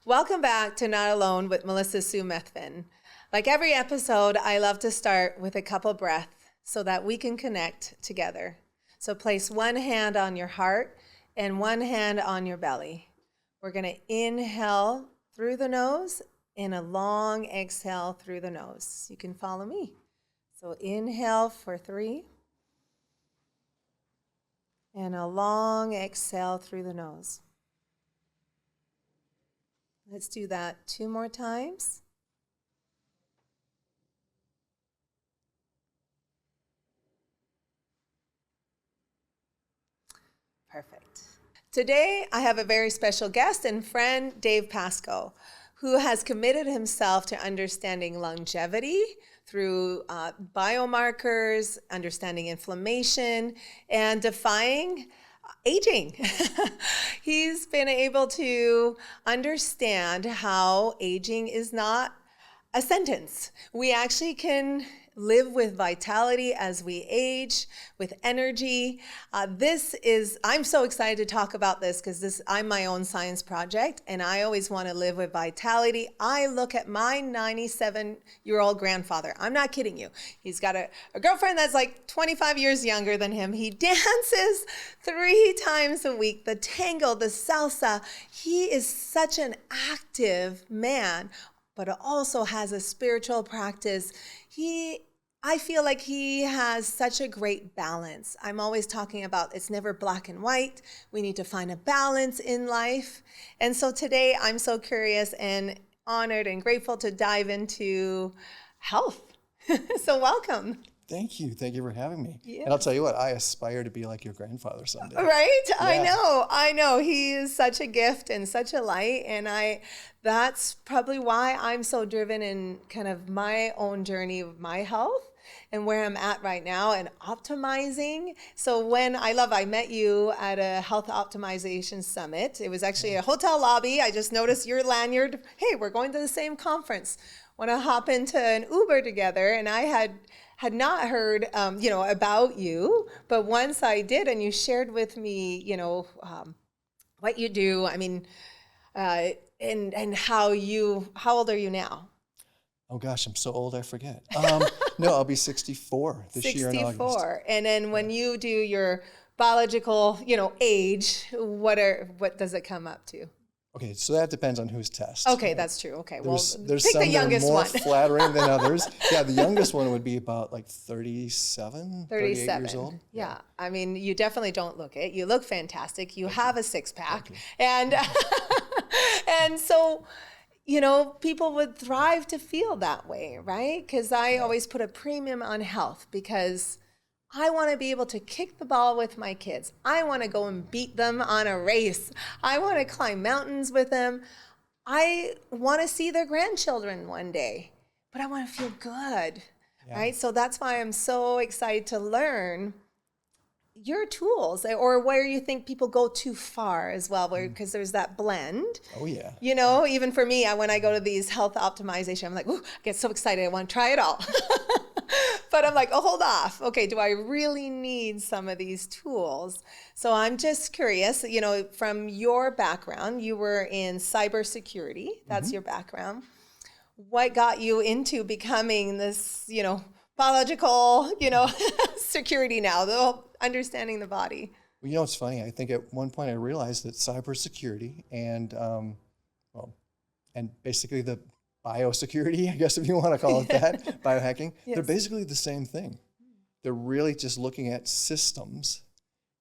Welcome back to Not Alone with Melissa Sue Methvin. Like every episode, I love to start with a couple breaths so that we can connect together. So place one hand on your heart and one hand on your belly. We're going to inhale through the nose and a long exhale through the nose. You can follow me. So inhale for 3 and a long exhale through the nose. Let's do that 2 more times. Perfect. Today, I have a very special guest and friend, Dave Pascoe, who has committed himself to understanding longevity through biomarkers, understanding inflammation, and defying aging. He's been able to understand how aging is not a sentence. We actually can live with vitality as we age, with energy. I'm so excited to talk about this because I'm my own science project and I always want to live with vitality. I look at my 97-year-old grandfather. I'm not kidding you. He's got a girlfriend that's like 25 years younger than him. He dances 3 times a week, the tango, the salsa. He is such an active man, but also has a spiritual practice. I feel like he has such a great balance. I'm always talking about it's never black and white. We need to find a balance in life. And so today I'm so curious and honored and grateful to dive into health. So welcome. Thank you. Thank you for having me. Yeah. And I'll tell you what, I aspire to be like your grandfather someday. Right? Yeah. I know. He is such a gift and such a light. And that's probably why I'm so driven in kind of my own journey of my health and where I'm at right now and optimizing. So I met you at a health optimization summit. It was actually a hotel lobby. I just noticed your lanyard. Hey, we're going to the same conference. Want to hop into an Uber together? And I had not heard, about you, but once I did, and you shared with me, what you do. I mean, and how old are you now? Oh gosh, I'm so old I forget. No, I'll be 64 this year in August. 64. And then when you do your biological, age, what does it come up to? Okay, so that depends on whose test. Okay, that's true. Okay, There's pick some the youngest that are more one. flattering than others. Yeah, the youngest one would be about like 38 years old. Yeah. I mean, you definitely don't look it. You look fantastic. You have a 6-pack. And and so, people would thrive to feel that way, right? Because I always put a premium on health because I want to be able to kick the ball with my kids. I want to go and beat them on a race. I want to climb mountains with them. I want to see their grandchildren one day, but I want to feel good, right? So that's why I'm so excited to learn your tools, or where you think people go too far as well, because there's that blend. Oh yeah. Even for me, when I go to these health optimization, I'm like, ooh, I get so excited. I want to try it all. But I'm like, oh, hold off. Okay, do I really need some of these tools? So I'm just curious, from your background, you were in cybersecurity. That's your background. What got you into becoming this, biological, security now, the understanding the body? Well, it's funny. I think at one point I realized that cybersecurity and basically the biosecurity, I guess if you want to call it that, biohacking, they're basically the same thing. They're really just looking at systems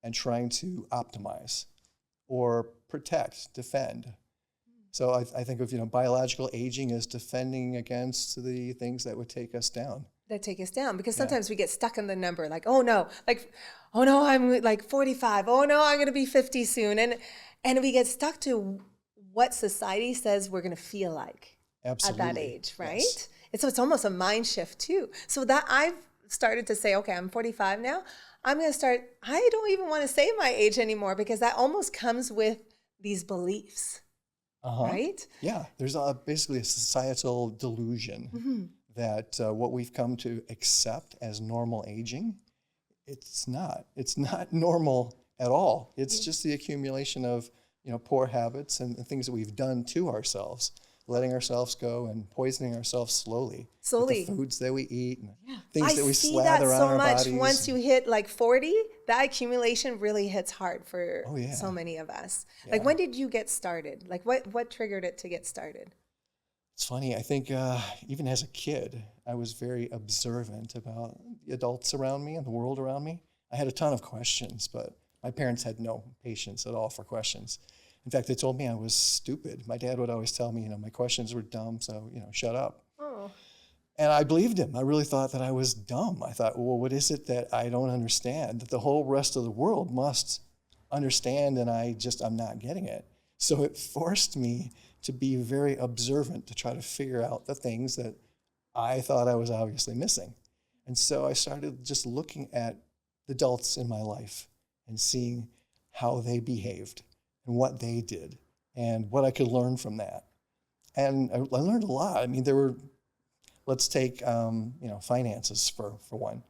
and trying to optimize or protect, defend. So I think of, biological aging as defending against the things that would take us down. Because sometimes we get stuck in the number, like, oh no, I'm like 45. Oh no, I'm going to be 50 soon. And we get stuck to what society says we're going to feel like. Absolutely. At that age, right? Yes. And so it's almost a mind shift too. So that I've started to say, okay, I'm 45 now. I don't even want to say my age anymore because that almost comes with these beliefs, right? Yeah, there's basically a societal delusion that what we've come to accept as normal aging, it's not normal at all. It's just the accumulation of poor habits and things that we've done to ourselves, letting ourselves go and poisoning ourselves slowly. With the foods that we eat and things that we slather on our bodies. Once you hit like 40, that accumulation really hits hard for so many of us. Yeah. Like, when did you get started? Like, what triggered it to get started? It's funny. I think even as a kid, I was very observant about the adults around me and the world around me. I had a ton of questions, but my parents had no patience at all for questions. In fact, they told me I was stupid. My dad would always tell me, my questions were dumb, so, shut up. Oh. And I believed him. I really thought that I was dumb. I thought, well, what is it that I don't understand, that the whole rest of the world must understand, and I'm not getting it. So it forced me to be very observant, to try to figure out the things that I thought I was obviously missing. And so I started just looking at the adults in my life and seeing how they behaved and what they did and what I could learn from that. And I learned a lot. I mean, let's take, finances for one.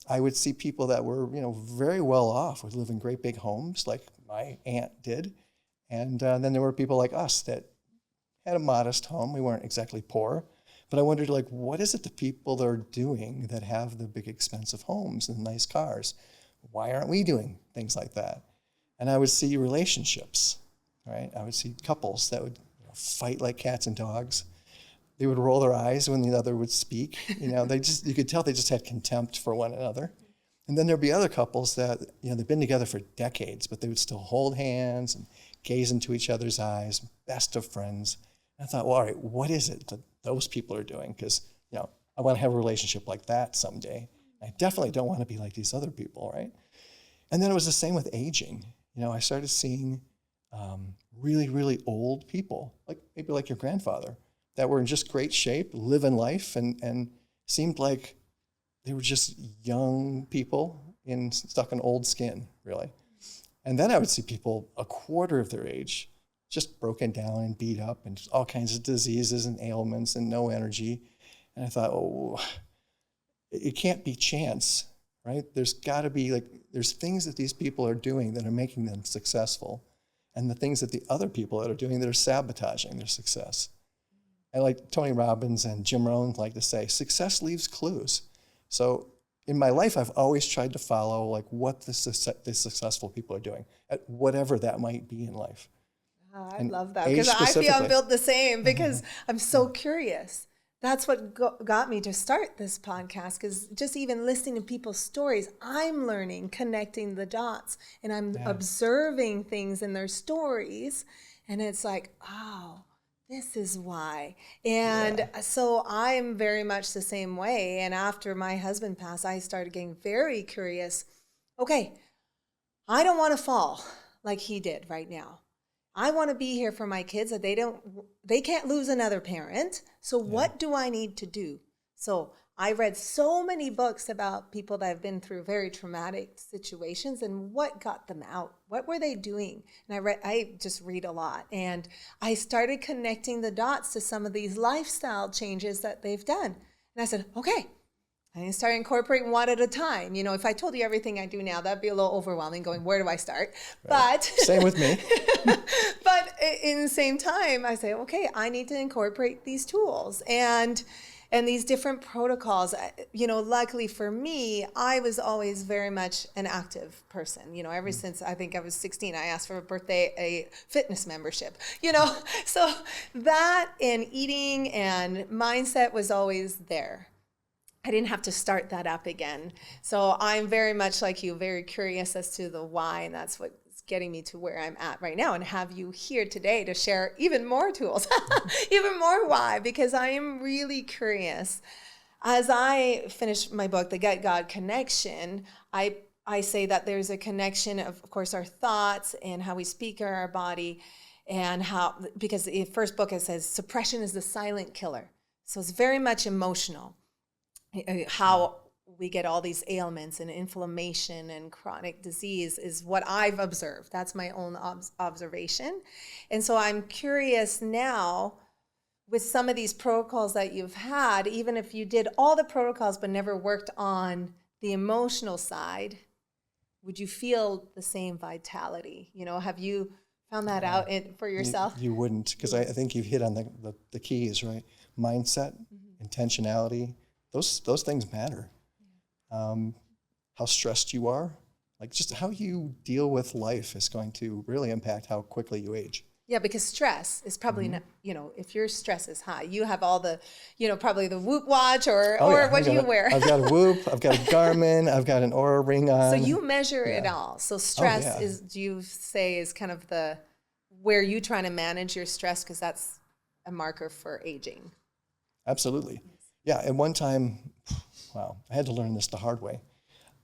I would see people that were, very well off, would live in great big homes like my aunt did. And then there were people like us that had a modest home. We weren't exactly poor, but I wondered, like, what is it the people are doing that have the big expensive homes and nice cars? Why aren't we doing things like that? And I would see relationships, right? I would see couples that would fight like cats and dogs. They would roll their eyes when the other would speak. You could tell they just had contempt for one another. And then there'd be other couples that, they've been together for decades, but they would still hold hands and gaze into each other's eyes, best of friends. And I thought, well, all right, what is it that those people are doing? Because, I want to have a relationship like that someday. I definitely don't want to be like these other people, right? And then it was the same with aging. I started seeing really, really old people, maybe like your grandfather, that were in just great shape, living life, and seemed like they were just young people stuck in old skin, really. And then I would see people a quarter of their age, just broken down and beat up and all kinds of diseases and ailments and no energy. And I thought, oh, it can't be chance, right? There's got to be there's things that these people are doing that are making them successful, and the things that the other people that are doing that are sabotaging their success. And like Tony Robbins and Jim Rohn like to say, success leaves clues. So in my life, I've always tried to follow what the successful people are doing, at whatever that might be in life. I love that, because I feel I'm built the same, because I'm so curious. That's what got me to start this podcast, because just even listening to people's stories, I'm learning, connecting the dots, and I'm observing things in their stories, and it's like, oh, this is why. And so I'm very much the same way. And after my husband passed, I started getting very curious. Okay, I don't want to fall like he did right now. I want to be here for my kids, that they can't lose another parent. So what do I need to do? So I read so many books about people that have been through very traumatic situations and what got them out. What were they doing? And I just read a lot. And I started connecting the dots to some of these lifestyle changes that they've done. And I said, okay, I started incorporating one at a time. If I told you everything I do now, that'd be a little overwhelming, going, where do I start? Right. But same with me. But in the same time, I say, okay, I need to incorporate these tools and these different protocols. Luckily for me, I was always very much an active person. Ever since I think I was 16, I asked for a fitness membership. So that and eating and mindset was always there. I didn't have to start that up again. So I'm very much like you, very curious as to the why, and that's what's getting me to where I'm at right now, and have you here today to share even more tools, even more why, because I am really curious. As I finish my book, The Gut God Connection, I say that there's a connection of course, our thoughts and how we speak in our body, and because the first book, it says suppression is the silent killer. So it's very much emotional. How we get all these ailments and inflammation and chronic disease is what I've observed. That's my own observation. And so I'm curious now, with some of these protocols that you've had, even if you did all the protocols but never worked on the emotional side, would you feel the same vitality? Have you Found that out for yourself? You wouldn't, because I think you've hit on the keys, right? Mindset, intentionality, those things matter. How stressed you are, like just how you deal with life is going to really impact how quickly you age. Yeah, because stress is probably not, if your stress is high, you have all the, probably the Whoop watch or what do you wear? I've got a Whoop, I've got a Garmin, I've got an Oura ring on. So you measure it all. So stress is, do you say, is kind of where you trying to manage your stress, because that's a marker for aging. Absolutely. Yeah, at one time, wow, I had to learn this the hard way.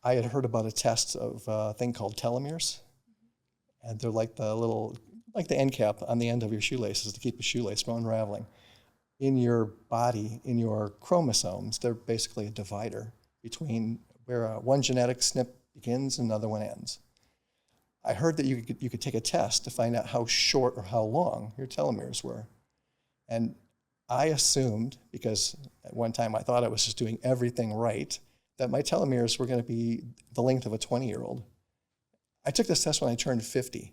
I had heard about a test of a thing called telomeres, and they're like the end cap on the end of your shoelaces to keep a shoelace from unraveling. In your body, in your chromosomes, they're basically a divider between where one genetic snip begins and another one ends. I heard that you could take a test to find out how short or how long your telomeres were. And I assumed, because at one time I thought I was just doing everything right, that my telomeres were going to be the length of a 20-year-old. I took this test when I turned 50.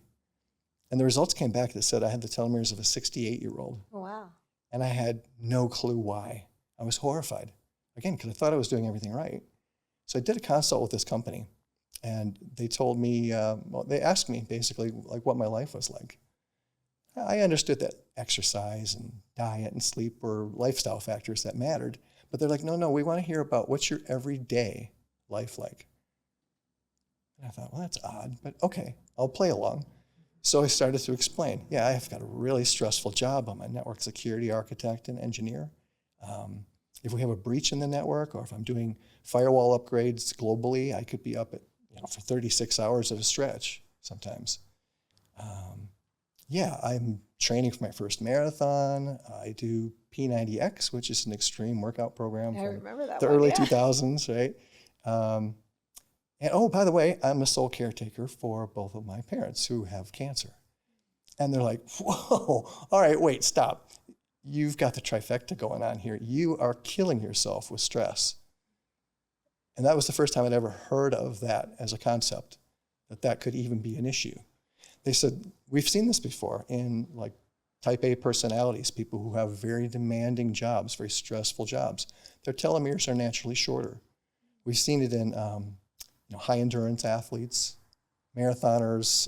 And the results came back that said I had the telomeres of a 68-year-old. Oh, wow. And I had no clue why. I was horrified, again, because I thought I was doing everything right. So I did a consult with this company, and they told me, they asked me basically like what my life was like. I understood that exercise and diet and sleep were lifestyle factors that mattered, but they're like, no, we want to hear about what's your everyday life like. And I thought, well, that's odd, but okay, I'll play along. So I started to explain, I've got a really stressful job. I'm a network security architect and engineer. If we have a breach in the network, or if I'm doing firewall upgrades globally, I could be up at for 36 hours at a stretch sometimes. I'm training for my first marathon. I do P90X, which is an extreme workout program from the early 2000s, right? And oh, by the way, I'm a sole caretaker for both of my parents who have cancer. And they're like, whoa, all right, wait, stop. You've got the trifecta going on here. You are killing yourself with stress. And that was the first time I'd ever heard of that as a concept, that could even be an issue. They said, we've seen this before in like type A personalities, people who have very demanding jobs, very stressful jobs. Their telomeres are naturally shorter. We've seen it in high endurance athletes, marathoners,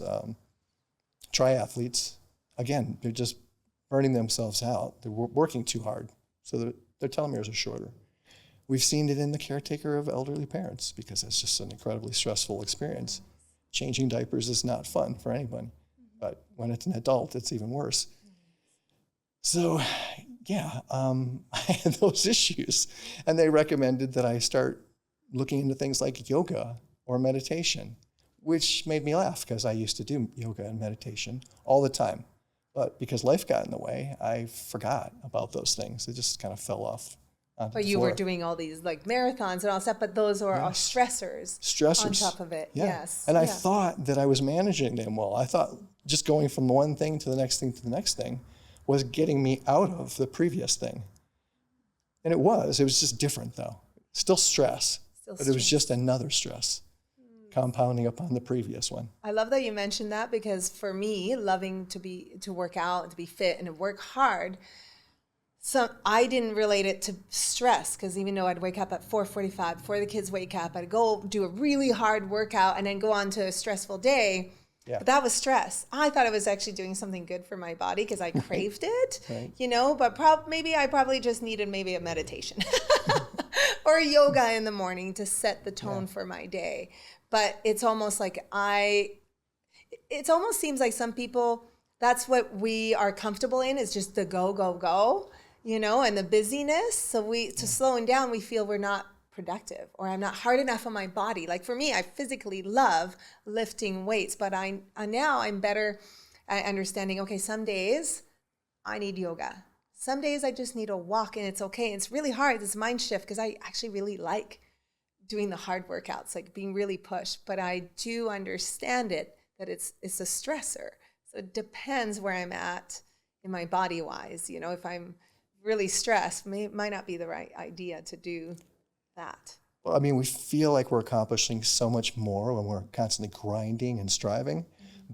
triathletes. Again, they're just burning themselves out. They're working too hard, so their telomeres are shorter. We've seen it in the caretaker of elderly parents, because it's just an incredibly stressful experience. Changing diapers is not fun for anyone, but when it's an adult, it's even worse. So, I had those issues, and they recommended that I start looking into things like yoga or meditation, which made me laugh because I used to do yoga and meditation all the time. But because life got in the way, I forgot about those things. They just kind of fell off. But you were doing all these like marathons and all stuff, but those are all stressors on top of it. Yeah. Yes. And I thought that I was managing them well. I thought just going from one thing to the next thing to the next thing was getting me out of the previous thing. And it was just different though. Still stress, but it was just another stress compounding upon the previous one. I love that you mentioned that, because for me, loving to work out and to be fit and to work hard, so I didn't relate it to stress, because even though I'd wake up at 4:45 before the kids wake up, I'd go do a really hard workout and then go on to a stressful day. Yeah. But that was stress. I thought I was actually doing something good for my body because I craved it, right. But maybe I probably just needed maybe a meditation or yoga in the morning to set the tone for my day. But it's almost like it almost seems like some people, that's what we are comfortable in, is just the go, go, go, and the busyness. So to slowing down, we feel we're not productive, or I'm not hard enough on my body. Like for me, I physically love lifting weights, but now I'm better at understanding, okay, some days I need yoga. Some days I just need a walk, and it's okay. It's really hard, this mind shift, because I actually really like doing the hard workouts, like being really pushed, but I do understand that it's a stressor. So it depends where I'm at in my body wise. If I'm really stressed, might not be the right idea to do that. Well, I mean, we feel like we're accomplishing so much more when we're constantly grinding and striving,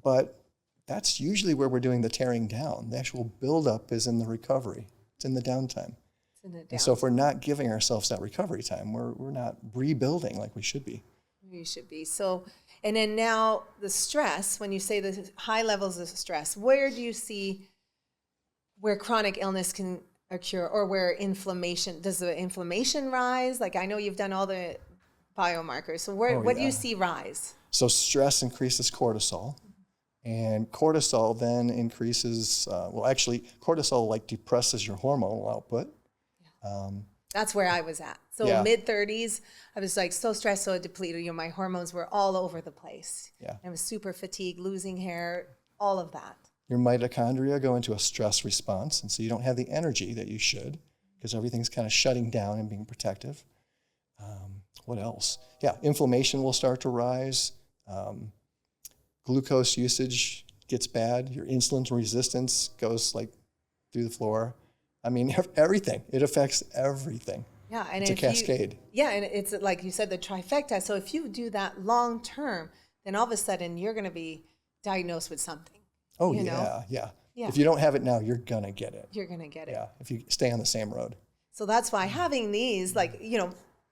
but that's usually where we're doing the tearing down. The actual buildup is in the recovery. It's in the downtime. And so if we're not giving ourselves that recovery time, we're not rebuilding like we should be. You should be. So, and then now the stress, when you say the high levels of stress, where do you see where chronic illness can occur, or where inflammation, does the inflammation rise? Like, I know you've done all the biomarkers. So what do you see rise? So stress increases cortisol. And cortisol then increases, actually, cortisol like depresses your hormonal output. That's where I was at. So mid-30s, I was like so stressed, so depleted. You know, my hormones were all over the place. Yeah. I was super fatigued, losing hair, all of that. Your mitochondria go into a stress response, and so you don't have the energy that you should because everything's kind of shutting down and being protective. What else? Yeah, inflammation will start to rise. Glucose usage gets bad. Your insulin resistance goes like through the floor. I mean, everything. It affects everything. Yeah, and it's a cascade. And it's like you said, the trifecta. So if you do that long term, then all of a sudden you're going to be diagnosed with something. Oh, yeah. If you don't have it now, you're going to get it. You're going to get it. Yeah, if you stay on the same road. So that's why having these, like, you know,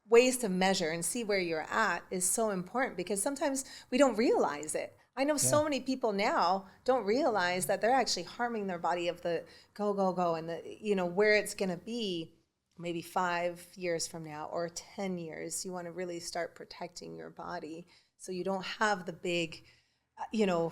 ways to measure and see where you're at is so important, because sometimes we don't realize it. I know so many people now don't realize that they're actually harming their body of the go, and the, you know, where it's going to be maybe 5 years from now or 10 years. You want to really start protecting your body so you don't have the big, you know,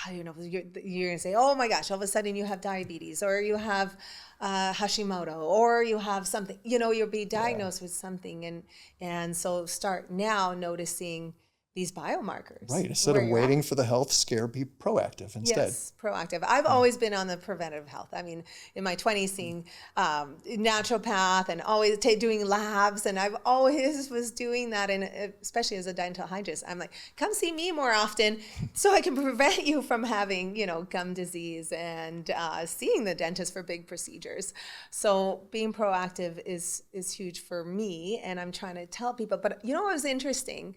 I don't know, you're going to say, oh my gosh, all of a sudden you have diabetes, or you have Hashimoto, or you have something, you know, you'll be diagnosed with something. And so start now noticing these biomarkers. Right. Instead of waiting for the health scare, be proactive instead. Yes, proactive. I've always been on the preventative health. I mean, in my 20s, seeing naturopath and always doing labs, and I've always was doing that, and especially as a dental hygienist, I'm like, come see me more often so I can prevent you from having, you know, gum disease and seeing the dentist for big procedures. So being proactive is huge for me, and I'm trying to tell people. But you know what was interesting?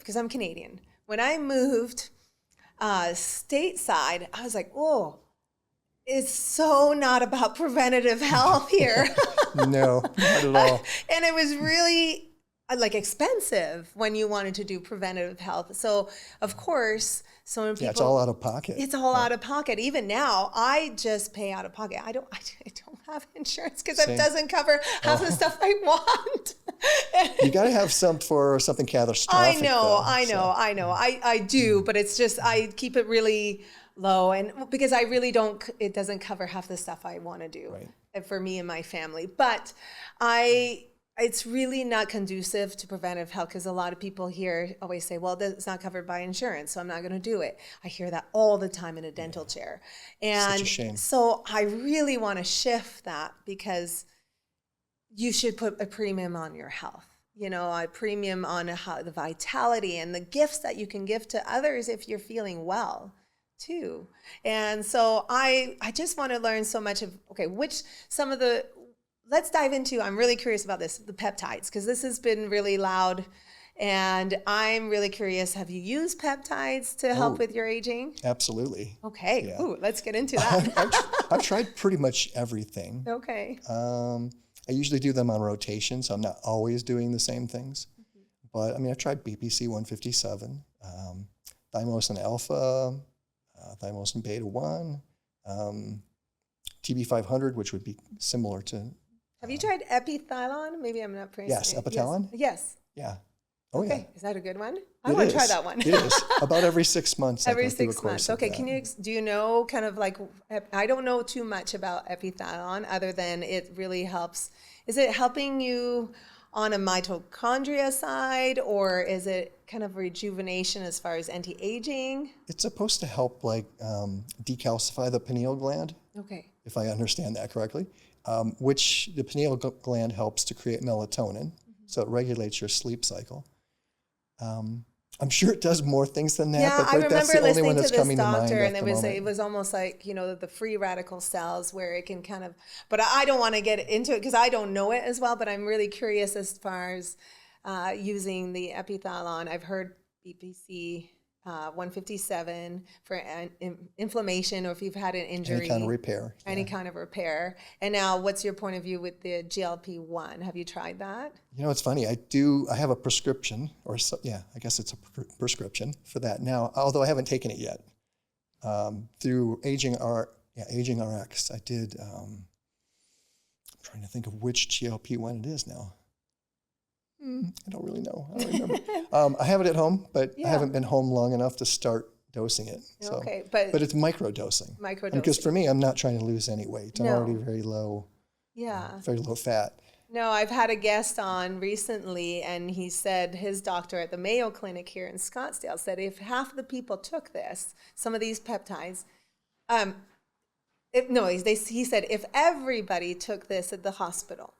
Because I'm Canadian. When I moved stateside, I was like, oh, it's so not about preventative health here. No, not at all. And it was really like expensive when you wanted to do preventative health. So of course, so many people. Yeah, it's all out of pocket. It's all out of pocket. Even now, I just pay out of pocket. I don't have insurance because it doesn't cover half the stuff I want. You got to have something catastrophic. I know. I do, but it's just I keep it really low, and because I really don't. It doesn't cover half the stuff I want to do for me and my family. But it's really not conducive to preventive health, because a lot of people here always say, well, it's not covered by insurance, so I'm not going to do it. I hear that all the time in a dental chair. And such a shame. So I really want to shift that, because you should put a premium on your health, you know, a premium on the vitality and the gifts that you can give to others if you're feeling well too. And so I just want to learn so much of, let's dive into, I'm really curious about this, the peptides, because this has been really loud, and I'm really curious, have you used peptides to help with your aging? Absolutely. Okay, let's get into that. I've tried pretty much everything. Okay. I usually do them on rotation, so I'm not always doing the same things. Mm-hmm. But I mean, I've tried BPC 157, thymosin alpha, thymosin beta 1, TB 500, which would be similar to. Have you tried epitalon? Maybe I'm not pronouncing it. Yes, epitalon? Yes. Yeah. Oh, okay. yeah. Is that a good one? I want to try that one. It is. About every 6 months. Every 6 months. Okay. Do you know kind of like, I don't know too much about epitalon other than it really helps. Is it helping you on a mitochondria side, or is it kind of rejuvenation as far as anti-aging? It's supposed to help like decalcify the pineal gland. Okay. If I understand that correctly, which the pineal gland helps to create melatonin, so it regulates your sleep cycle. I'm sure it does more things than that, yeah, but I remember that's the only listening one that's to this coming to mind. Doctor, and it was almost like, you know, the free radical cells where it can kind of, but I don't want to get into it because I don't know it as well, but I'm really curious as far as using the epitalon. I've heard BPC 157 for inflammation, or if you've had an injury. Any kind of repair. Any kind of repair. And now, what's your point of view with the GLP-1? Have you tried that? You know, it's funny. I have a prescription, I guess it's a prescription for that now, although I haven't taken it yet. Through Aging RX, I did, I'm trying to think of which GLP-1 it is now. I don't really know. I don't remember. I have it at home, but I haven't been home long enough to start dosing it. So. Okay, but it's microdosing. Because for me, I'm not trying to lose any weight. I'm already very low. Yeah. Very low fat. No, I've had a guest on recently, and he said his doctor at the Mayo Clinic here in Scottsdale said if half the people took some of these peptides, he said if everybody took this at the hospital,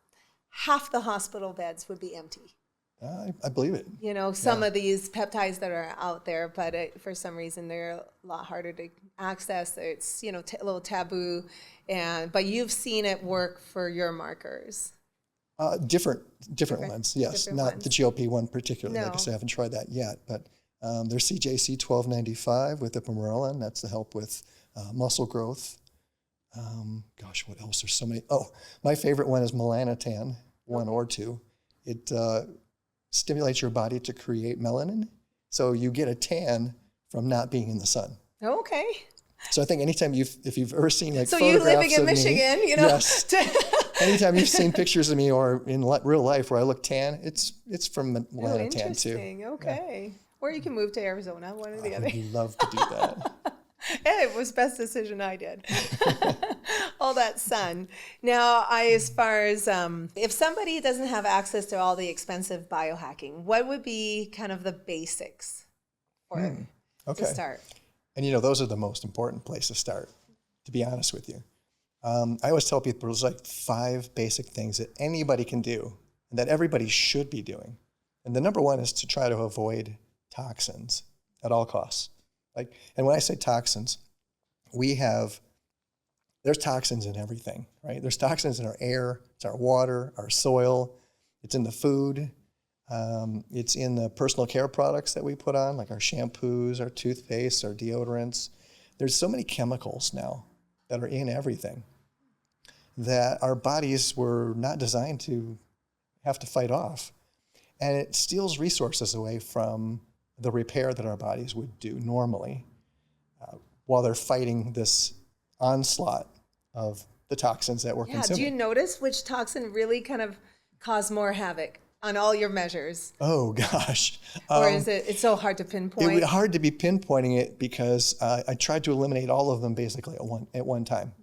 half the hospital beds would be empty. I believe it. You know, some of these peptides that are out there, but for some reason they're a lot harder to access. It's, a little taboo. But you've seen it work for your markers. Different ones, yes. Different Not ones. the GLP-1 particularly. No. Like I said, I haven't tried that yet. But there's CJC 1295 with ipamorelin. That's to help with muscle growth. What else? There's so many. Oh, my favorite one is melanotan, 1 or 2. It stimulates your body to create melanin. So you get a tan from not being in the sun. Okay. So I think anytime if you've ever seen So photographs you living in of Michigan, me, yes. Anytime you've seen pictures of me or in real life where I look tan, it's from melanotan too. Interesting. Okay. Yeah. Or you can move to Arizona, one or the other. I would love to do that. It was the best decision I did. All that sun. Now, as far as if somebody doesn't have access to all the expensive biohacking, what would be kind of the basics to start? And those are the most important place to start, to be honest with you. I always tell people there's like 5 basic things that anybody can do and that everybody should be doing. And the number 1 is to try to avoid toxins at all costs. And when I say toxins, there's toxins in everything, right? There's toxins in our air, it's our water, our soil, it's in the food, it's in the personal care products that we put on, like our shampoos, our toothpaste, our deodorants. There's so many chemicals now that are in everything that our bodies were not designed to have to fight off. And it steals resources away from the repair that our bodies would do normally while they're fighting this onslaught of the toxins that we're consuming. Do you notice which toxin really kind of cause more havoc on all your measures? Oh, gosh. Or is it's so hard to pinpoint? It would be hard to be pinpointing it because I tried to eliminate all of them basically at one time.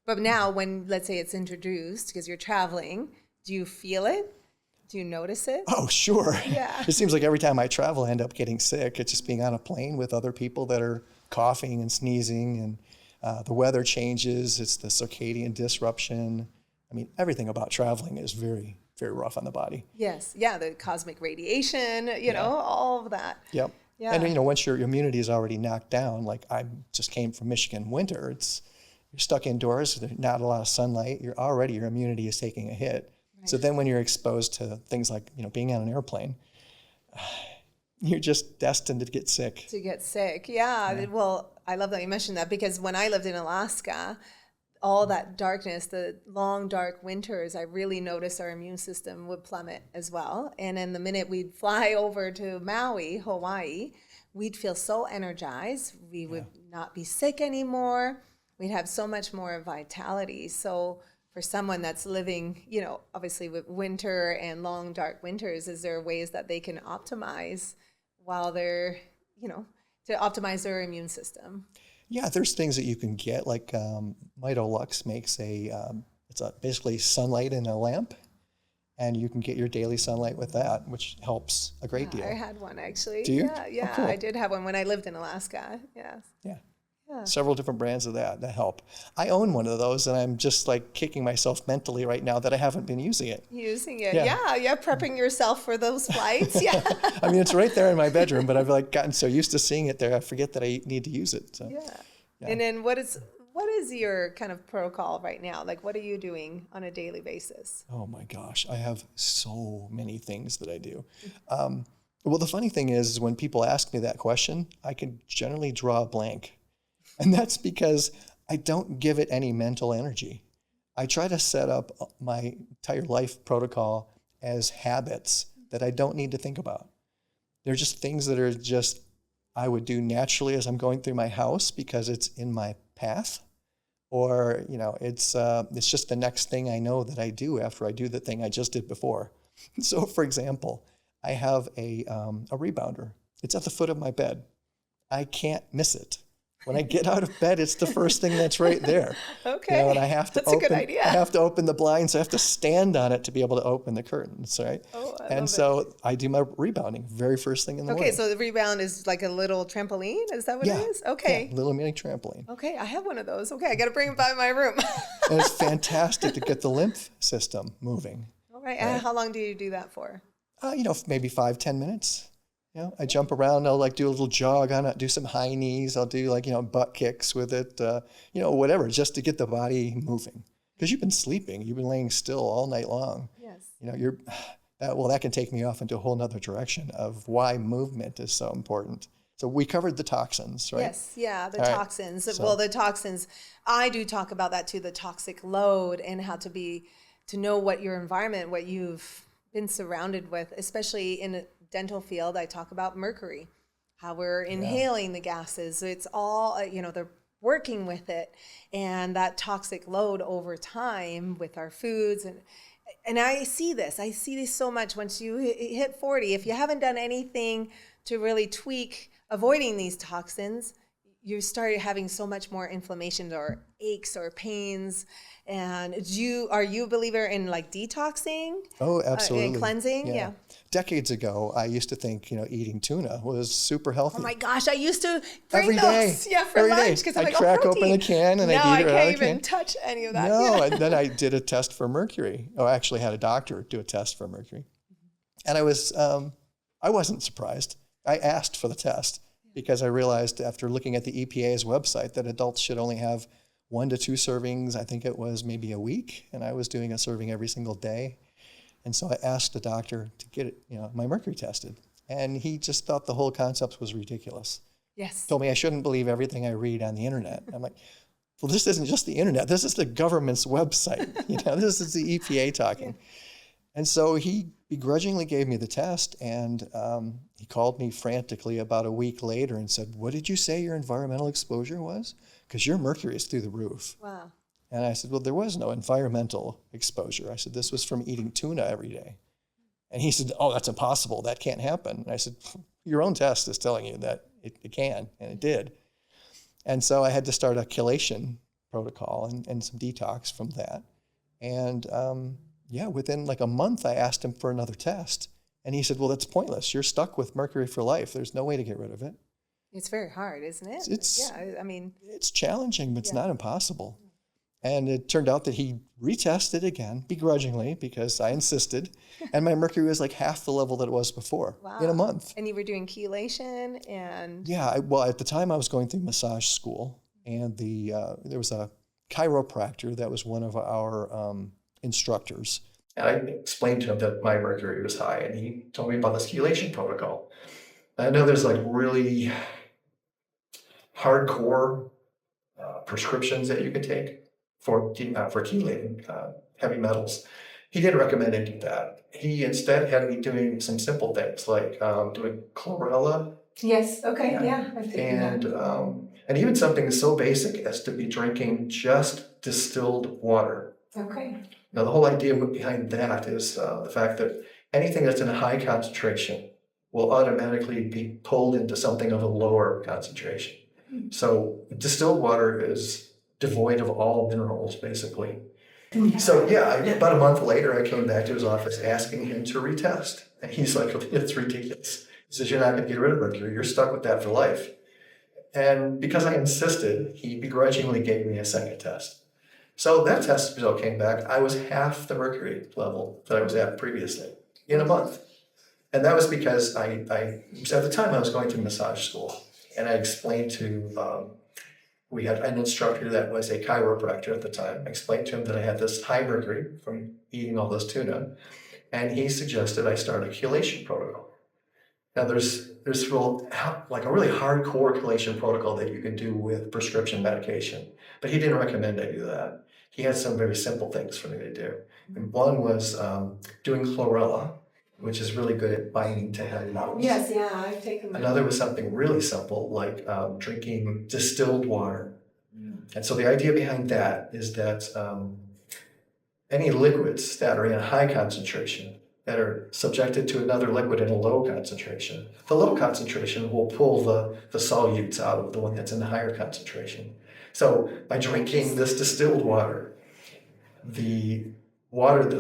But now when, let's say it's introduced, because you're traveling, do you feel it? Do you notice it? Oh, sure. Yeah. It seems like every time I travel, I end up getting sick. It's just being on a plane with other people that are coughing and sneezing, and the weather changes. It's the circadian disruption. I mean, everything about traveling is very, very rough on the body. Yes. Yeah. The cosmic radiation, all of that. Yep. Yeah. And, once your immunity is already knocked down, like I just came from Michigan winter, you're stuck indoors. There's not a lot of sunlight. Your immunity is taking a hit. Right. So then when you're exposed to things like, being on an airplane, you're just destined to get sick. Yeah. Well, I love that you mentioned that, because when I lived in Alaska, all that darkness, the long dark winters, I really noticed our immune system would plummet as well. And then the minute we'd fly over to Maui, Hawaii, we'd feel so energized. We would not be sick anymore. We'd have so much more vitality. So for someone that's living, obviously with winter and long dark winters, is there ways that they can optimize while they're, to optimize their immune system? Yeah, there's things that you can get, like Mitolux makes it's basically sunlight in a lamp, and you can get your daily sunlight with that, which helps a great deal. I had one actually. Do you? Yeah, oh, cool. I did have one when I lived in Alaska. Yes. Yeah. Several different brands of that help. I own one of those, and I'm just like kicking myself mentally right now that I haven't been using it. Yeah, prepping yourself for those flights. Yeah. I mean, it's right there in my bedroom, but I've gotten so used to seeing it there, I forget that I need to use it. So. Yeah. And then what is your kind of protocol right now? Like, what are you doing on a daily basis? Oh my gosh, I have so many things that I do. Well, the funny thing is when people ask me that question, I can generally draw a blank. And that's because I don't give it any mental energy. I try to set up my entire life protocol as habits that I don't need to think about. They're just things that are just, I would do naturally as I'm going through my house because it's in my path. Or, it's just the next thing I know that I do after I do the thing I just did before. So, for example, I have a rebounder. It's at the foot of my bed. I can't miss it. When I get out of bed, it's the first thing that's right there. Okay. And I have to That's a good idea. I have to open the blinds. I have to stand on it to be able to open the curtains, right? Oh, I and love so it. I do my rebounding very first thing in the Okay, morning. so the rebound is like a little trampoline? Is that what it is? Okay. Yeah, little mini trampoline. Okay, I have one of those. Okay, I got to bring it by my room. And it's fantastic to get the lymph system moving. All right. And how long do you do that for? Maybe 5-10 minutes. I jump around. I'll do a little jog on it, do some high knees. I'll do butt kicks with it, whatever, just to get the body moving. Because you've been sleeping, you've been laying still all night long. Yes. That can take me off into a whole nother direction of why movement is so important. So we covered the toxins, right? Yes, yeah, the All right. toxins. So- Well, the toxins, I do talk about that too, the toxic load and how to know what your environment, what you've been surrounded with, especially in a dental field. I talk about mercury, how we're inhaling the gases. So it's all, they're working with it, and that toxic load over time with our foods. And I see this so much once you hit 40. If you haven't done anything to really tweak avoiding these toxins, you start having so much more inflammation or aches or pains. And are you a believer in detoxing? Oh, absolutely. And cleansing? Yeah. Decades ago, I used to think, eating tuna was super healthy. Oh my gosh, I used to bring Every day. those for Every lunch day. because I'm I'd crack open protein. a can and no, I'd eat it out I of can't the even can. touch any of that. No, Yeah. and then I did a test for mercury. Oh, I actually had a doctor do a test for mercury. And I wasn't surprised. I asked for the test because I realized after looking at the EPA's website that adults should only have 1 to 2 servings. I think it was maybe a week, and I was doing a serving every single day. And so I asked the doctor to get it, my mercury tested. And he just thought the whole concept was ridiculous. Yes. Told me I shouldn't believe everything I read on the internet. I'm like, well, this isn't just the internet. This is the government's website. This is the EPA talking. Yeah. And so he begrudgingly gave me the test, and he called me frantically about a week later and said, what did you say your environmental exposure was? Because your mercury is through the roof. Wow. And I said, well, there was no environmental exposure. I said, this was from eating tuna every day. And he said, oh, that's impossible. That can't happen. And I said, your own test is telling you that it can, and it did. And so I had to start a chelation protocol and some detox from that. And within a month, I asked him for another test. And he said, well, that's pointless. You're stuck with mercury for life. There's no way to get rid of it. It's very hard, isn't it? It's challenging, but it's not impossible. And it turned out that he retested again, begrudgingly, because I insisted. And my mercury was half the level that it was before in a month. And you were doing chelation and... Yeah, at the time I was going through massage school, and there was a chiropractor that was one of our instructors. And I explained to him that my mercury was high, and he told me about this chelation protocol. I know there's really hardcore prescriptions that you can take for chelating heavy metals. He didn't recommend any of that. He instead had me doing some simple things like doing chlorella. Yes. Okay. Yeah. I've taken that. And even something so basic as to be drinking just distilled water. Okay. Now, the whole idea behind that is the fact that anything that's in a high concentration will automatically be pulled into something of a lower concentration. Mm-hmm. So distilled water is devoid of all minerals, basically. Mm-hmm. So about a month later, I came back to his office asking him to retest. And he's like, it's ridiculous. He says, you're not going to get rid of mercury. You're stuck with that for life. And because I insisted, he begrudgingly gave me a second test. So that test result came back. I was half the mercury level that I was at previously in a month. And that was because at the time I was going to massage school, and I explained to, we had an instructor that was a chiropractor at the time. I explained to him that I had this high mercury from eating all this tuna, and he suggested I start a chelation protocol. Now there's real, like a really hardcore chelation protocol that you can do with prescription medication, but he didn't recommend I do that. He had some very simple things for me to do. And one was doing chlorella, which is really good at binding to heavy metals. Yes, yeah, I've taken that. Another was something really simple, like drinking distilled water. And so the idea behind that is that any liquids that are in a high concentration that are subjected to another liquid in a low concentration, the low concentration will pull the solutes out of the one that's in the higher concentration. So by drinking this distilled water, the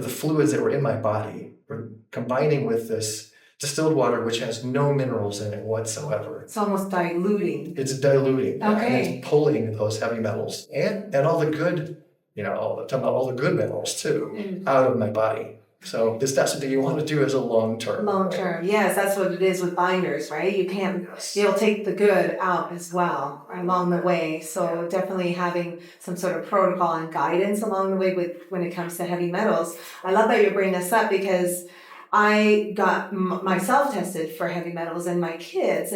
fluids that were in my body were combining with this distilled water, which has no minerals in it whatsoever. It's almost diluting. It's diluting. Okay. And it's pulling those heavy metals and all the good, all the good minerals too, out of my body. So this that's something you want to do as a long term. Long term, yes, that's what it is with binders, right? You'll take the good out as well along the way. So definitely having some sort of protocol and guidance along the way when it comes to heavy metals. I love that you bring this up because I got myself tested for heavy metals and my kids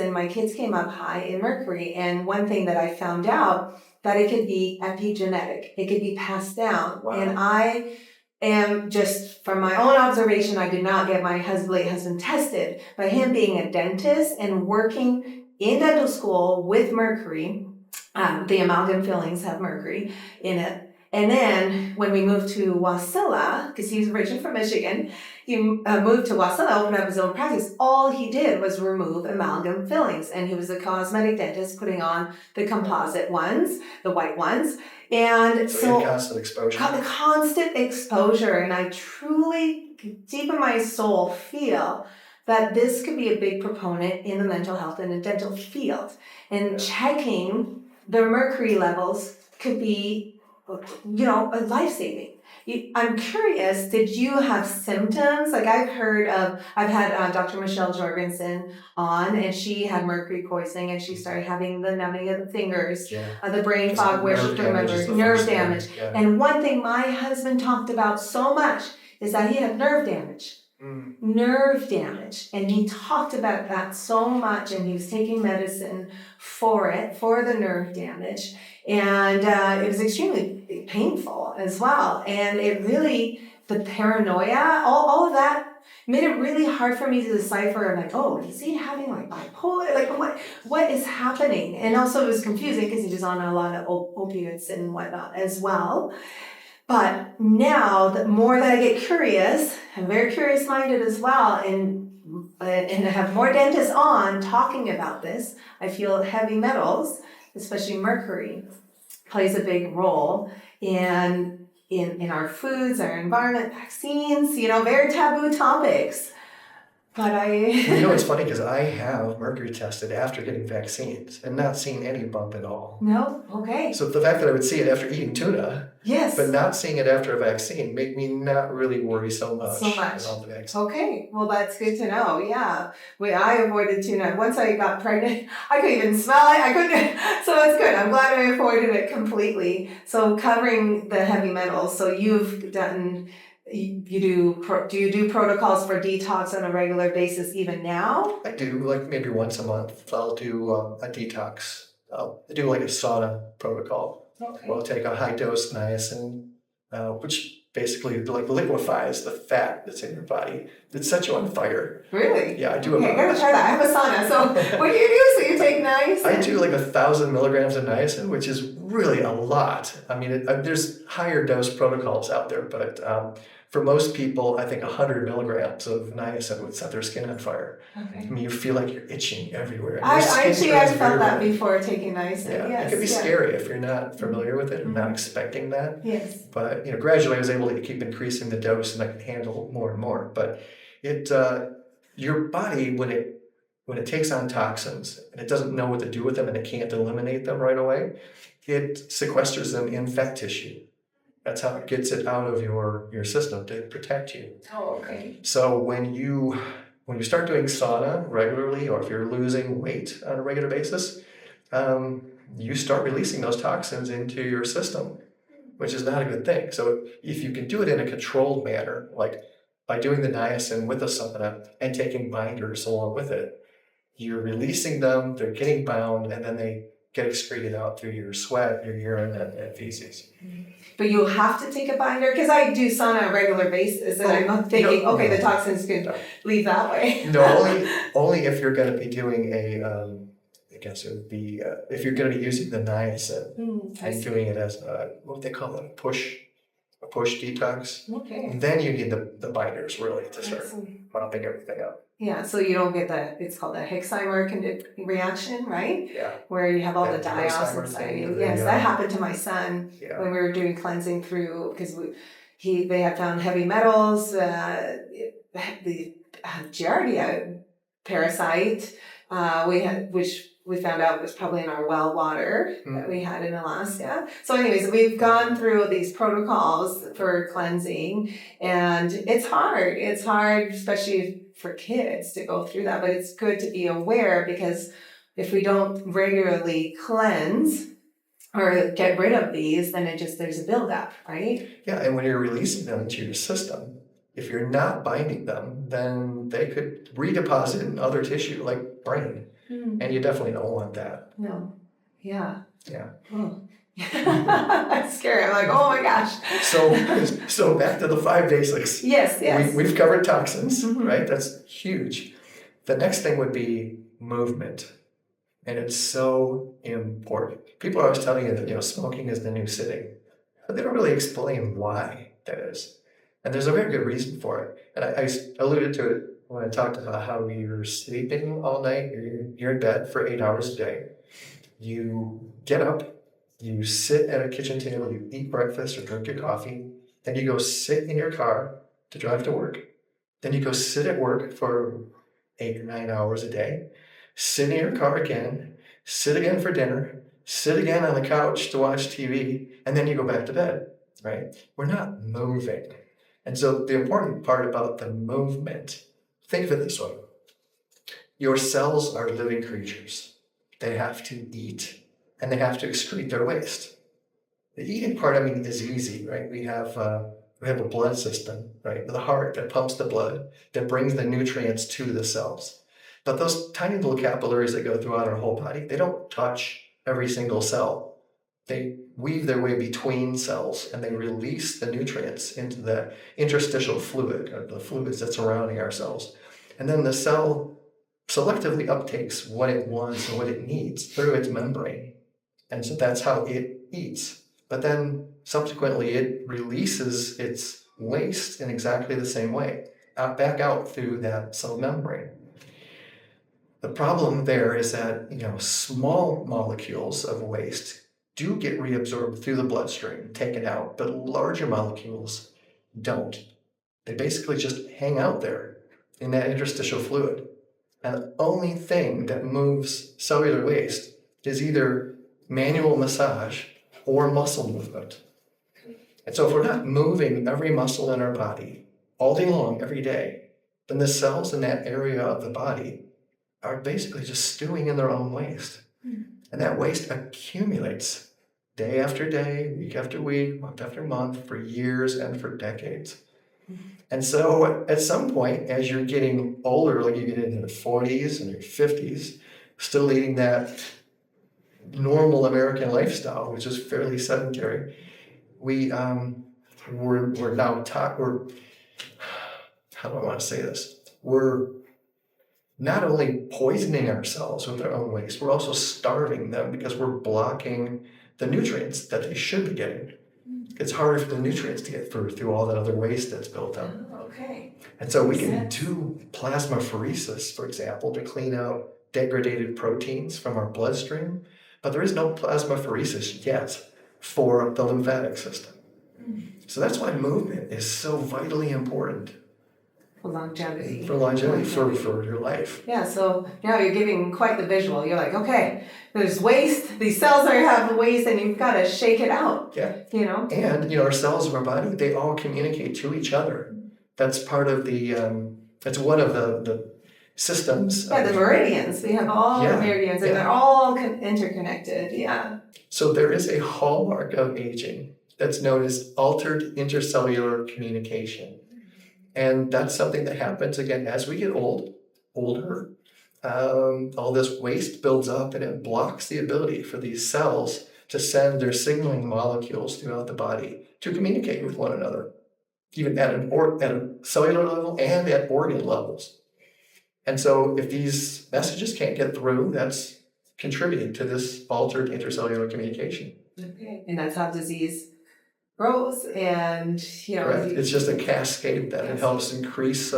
came up high in mercury. And one thing that I found out that it could be epigenetic, it could be passed down. Wow. And I am just from my own observation, I did not get my late husband tested, but him being a dentist and working in dental school with mercury, the amalgam fillings have mercury in it. And then when we moved to Wasilla, because he's originally from Michigan, he moved to Wasilla, opened up his own practice. All he did was remove amalgam fillings. And he was a cosmetic dentist putting on the composite ones, the white ones. And so constant exposure. Constant exposure. And I truly, deep in my soul, feel that this could be a big proponent in the mental health and the dental field. And checking the mercury levels could be life-saving. I'm curious, did you have symptoms? Like I've had Dr. Michelle Jorgensen on, and she had mercury poisoning, and she started having the numbing of the fingers, the brain fog, where she remembered nerve damage. Yeah. And one thing my husband talked about so much is that he had nerve damage. Nerve damage, and he talked about that so much, and he was taking medicine for the nerve damage, and it was extremely painful as well. And it really, the paranoia, all of that made it really hard for me to decipher. I'm like, oh, is he having like bipolar? Like what is happening? And also it was confusing because he was on a lot of opiates and whatnot as well. But now, the more that I get curious, I'm very curious-minded as well, and have more dentists on talking about this, I feel heavy metals, especially mercury, plays a big role in our foods, our environment, vaccines, very taboo topics. But it's funny because I have mercury tested after getting vaccines and not seeing any bump at all. No? Okay. So the fact that I would see it after eating tuna, yes, but not seeing it after a vaccine made me not really worry so much. About the vaccine. Okay. Well, that's good to know. Yeah. I avoided tuna. Once I got pregnant, I couldn't even smell it. I couldn't. So it's good. I'm glad I avoided it completely. So covering the heavy metals. So you've done... do you do protocols for detox on a regular basis even now? I do, like maybe once a month. I'll do a detox. I'll do like a sauna protocol. Okay. We'll take a high dose niacin, which basically like liquefies the fat that's in your body. It sets you on fire. Really? Yeah, I do. Okay, I gotta try that. I have a sauna. So what do you do? So you take niacin? I do like 1,000 milligrams of niacin, which is really a lot. I mean, there's higher dose protocols out there, but for most people, I think 100 milligrams of niacin would set their skin on fire. Okay. I mean, you feel like you're itching everywhere. I've felt that before taking niacin. Yeah, yes, it can be scary if you're not familiar with it and not expecting that. Yes. But gradually I was able to keep increasing the dose, and I could handle more and more. But your body when it takes on toxins and it doesn't know what to do with them and it can't eliminate them right away, it sequesters them in fat tissue. That's how it gets it out of your system to protect you. Oh, okay. So when you start doing sauna regularly, or if you're losing weight on a regular basis, you start releasing those toxins into your system, which is not a good thing. So if you can do it in a controlled manner, like by doing the niacin with the sauna and taking binders along with it, you're releasing them, they're getting bound, and then they get excreted out through your sweat, your urine, and feces. But you have to take a binder? Because I do sauna on a regular basis, and I'm thinking, the toxins can leave that way. No, only if you're going to be doing I guess it would be, if you're going to be using the niacin and doing it as what they call it, a push detox. Okay. Then you need the binders really to start mopping everything up. Yeah, so you don't get it's called a Hexheimer reaction, right? Yeah. Where you have all the Alzheimer's diols inside you. thing, Yes, that happened to my son Yeah. when we were doing cleansing through, because they had found heavy metals, the Giardia parasite, which we found out was probably in our well water that we had in Alaska. So anyways, we've gone through these protocols for cleansing, and it's hard. It's hard, especially for kids, to go through that, but it's good to be aware, because if we don't regularly cleanse or get rid of these, then there's a buildup, right? Yeah, and when you're releasing them into your system, if you're not binding them, then they could redeposit in other tissue like brain. And you definitely don't want that. No. Yeah. Yeah. Oh. That's scary. I'm like, oh my gosh. So back to the 5 basics. Yes. We've covered toxins, right? That's huge. The next thing would be movement. And it's so important. People are always telling you that, smoking is the new sitting. But they don't really explain why that is. And there's a very good reason for it. And I alluded to it when I talked about how you're sleeping all night, you're in bed for 8 hours a day. You get up, you sit at a kitchen table, you eat breakfast or drink your coffee, then you go sit in your car to drive to work. Then you go sit at work for 8 or 9 hours a day, sit in your car again, sit again for dinner, sit again on the couch to watch TV, and then you go back to bed, right? We're not moving. And so the important part about the movement, think of it this way. Your cells are living creatures. They have to eat, and they have to excrete their waste. The eating part, is easy, right? We have a blood system, right? The heart that pumps the blood, that brings the nutrients to the cells. But those tiny little capillaries that go throughout our whole body, they don't touch every single cell. They weave their way between cells, and they release the nutrients into the interstitial fluid, or the fluids that's surrounding our cells. And then the cell selectively uptakes what it wants and what it needs through its membrane. And so that's how it eats. But then subsequently it releases its waste in exactly the same way, back out through that cell membrane. The problem there is that, small molecules of waste do get reabsorbed through the bloodstream, taken out, but larger molecules don't. They basically just hang out there in that interstitial fluid. And the only thing that moves cellular waste is either manual massage or muscle movement. And so if we're not moving every muscle in our body all day long, every day, then the cells in that area of the body are basically just stewing in their own waste. And that waste accumulates day after day, week after week, month after month, for years and for decades. And so at some point, as you're getting older, like you get into the 40s and your 50s, still leading that normal American lifestyle, which is fairly sedentary, we're now taught, how do I want to say this? We're not only poisoning ourselves with our own waste, we're also starving them because we're blocking the nutrients that they should be getting. It's harder for the nutrients to get through all that other waste that's built up. Okay. And so we can do plasmapheresis, for example, to clean out degraded proteins from our bloodstream, but there is no plasmapheresis yet for the lymphatic system. So that's why movement is so vitally important. For longevity. For your life. Yeah, so now you're giving quite the visual. You're like, okay, there's waste. These cells have waste, and you've got to shake it out. Yeah. And, our cells of our body, they all communicate to each other. That's part of that's one of the systems. Yeah, the meridians. We have all the meridians, and they're all interconnected. Yeah. So there is a hallmark of aging that's known as altered intercellular communication. And that's something that happens, again, as we get older, all this waste builds up and it blocks the ability for these cells to send their signaling molecules throughout the body to communicate with one another, even at a cellular level and at organ levels. And so if these messages can't get through, that's contributing to this altered intercellular communication. Okay. And that's how disease grows, and Correct. It's just a cascade that it helps increase